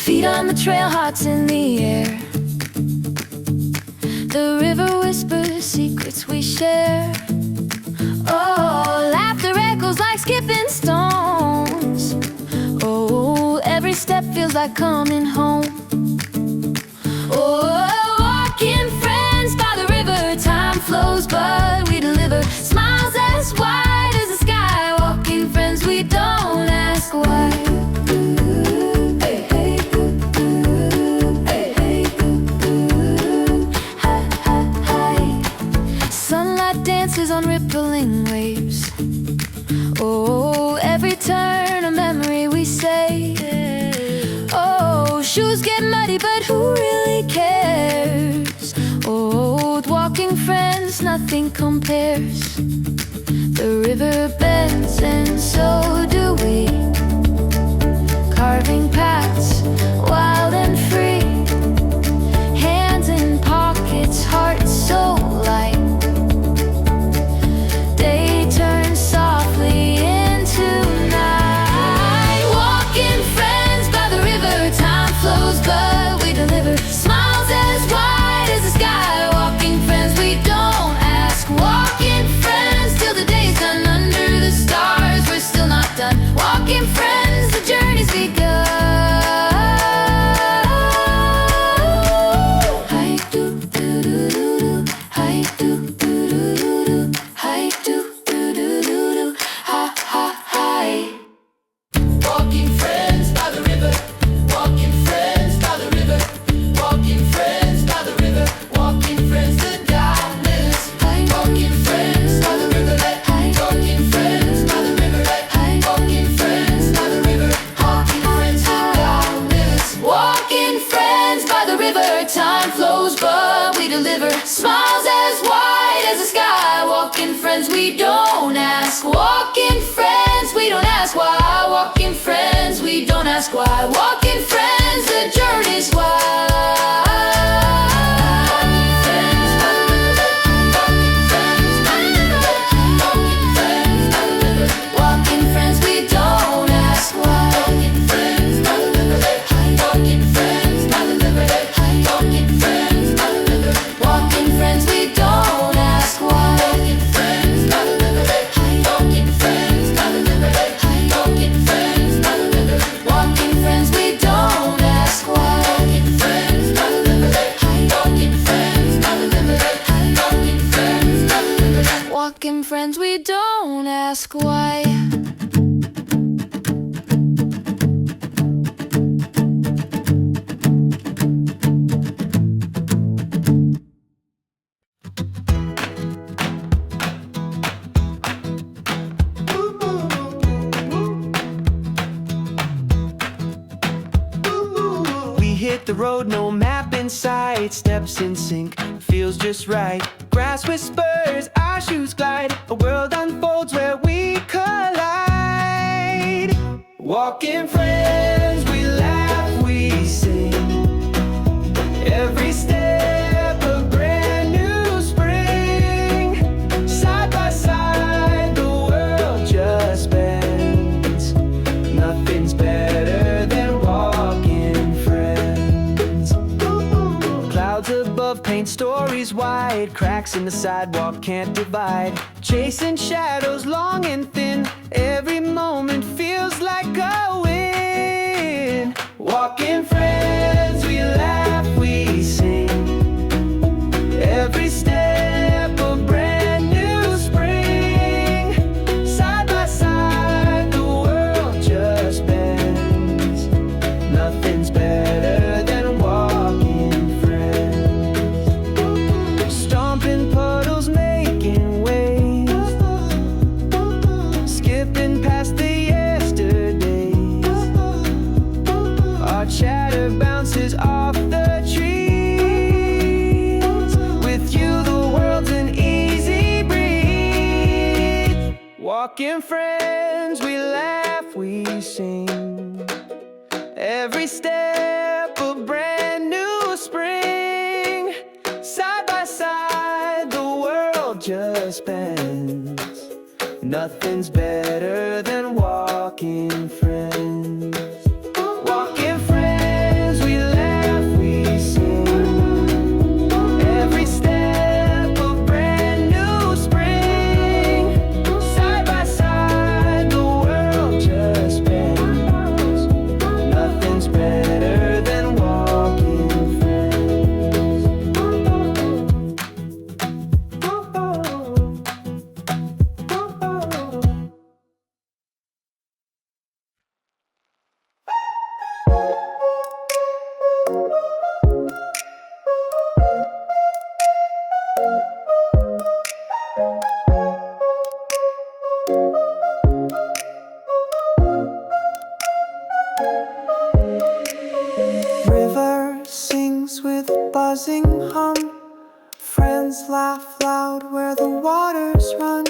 Feet on the trail, hearts in the air. The river whispers secrets we share. Oh, laughter echoes like skipping stones. Oh, every step feels like coming home. Oh, walking friends by the river, time flows but we deliver smiles as wide as the sky. Walking friends, we don't ask why. Dances on rippling waves. Oh, every turn a memory we say. Oh, shoes get muddy, but who really cares? Oh, with walking friends, nothing compares. The river bends and so do we, carving paths wild and free. Hands in pockets, hearts so light. But we deliver smiles as wide as the sky. Walking friends, we don't ask. Walking friends till the day's done. Under the stars, we're still not done. Walking friends, the journey's begun. Hi do do do do, hi do do do do, hi do do do do, ha ha hi. Walking friends by the river. Walking friends by the river, walking friends by the river, walking friends to darkness. Walking friends by the river, walking friends by the river, walking friends by the river, walking friends to darkness. Walking friends by the river, time flows but we deliver smiles as wide as the sky. Walking friends, we don't ask. Walking friends, we don't ask why. Walking friends, we don't ask why. Walking friends, the journey's wide. Walking friends, we don't ask why. Walking friends by the river, walking friends by the river, walking friends by the river, walking friends, we don't ask why. Walking friends by the river, walking friends by the river, walking friends by the river, walking friends, we don't ask why. Walking friends by the river, walking friends by the river, walking friends by the river, walking friends, we don't ask why. Hit the road, no map in sight. Steps in sync, feels just right. Grass whispers, our shoes glide. A world unfolds where we collide. Walking friends, we laugh, we sing. Every step a brand new spring. Side by side, the world just bends. Nothing's better than walking friends. Clouds above paint stories wide. Cracks in the sidewalk can't divide. Chasing shadows long and thin. Every moment feels like a win. Walking friends, we laugh, we sing. Every step a brand new spring. Side by side, the world just bends. Nothing's better than walking friends. Stomping puddles, making waves. Skipping past the yesterdays. Our chatter bounces off the trees. With you the world's an easy breeze. Walking friends, we laugh, we sing. Every step a brand new spring. Side by side, the world world just bends. Nothing's better than walking friends. Walking friends, we laugh, we sing. Every step a brand new spring. Side by side, the world just bends. Nothing's better than walking friends. River sings with a buzzing hum. Friends laugh loud where the waters run.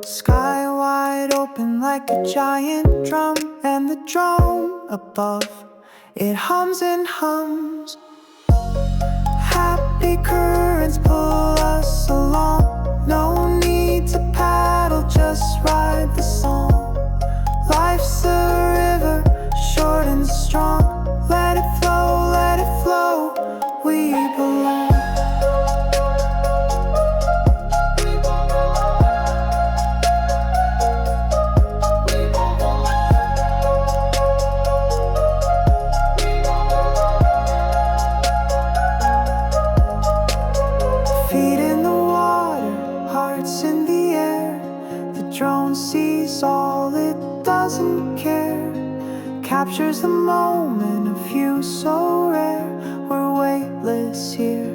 Sky wide open like a giant drum. And the drone above, it hums and hums. Happy currents pull us along. No need to paddle, just ride the song. Life's a river, short and strong. Let it flow, we belong. Feet in the water, hearts in the air. The drone sees all, it doesn't care. Captures the moment, a view so rare. We're weightless here,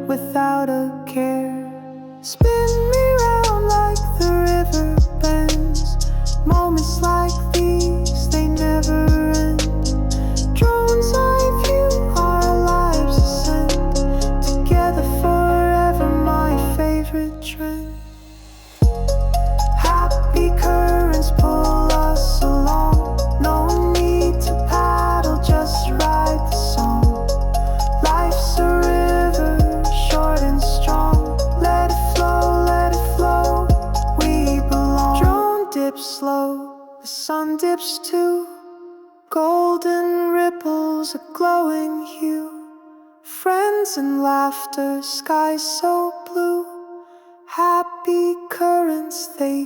without a care. Spin me round like the river bends. Moments like these, they never end. Drone's eye view, our lives ascend. Together forever, my favorite trend. Happy currents pull us along. No need to paddle, just ride the song. Life's a river, short and strong. Let it flow, we belong. Drone dips slow, the sun dips too. Golden ripples, a glowing hue. Friends and laughter, skies so blue. Happy currents, they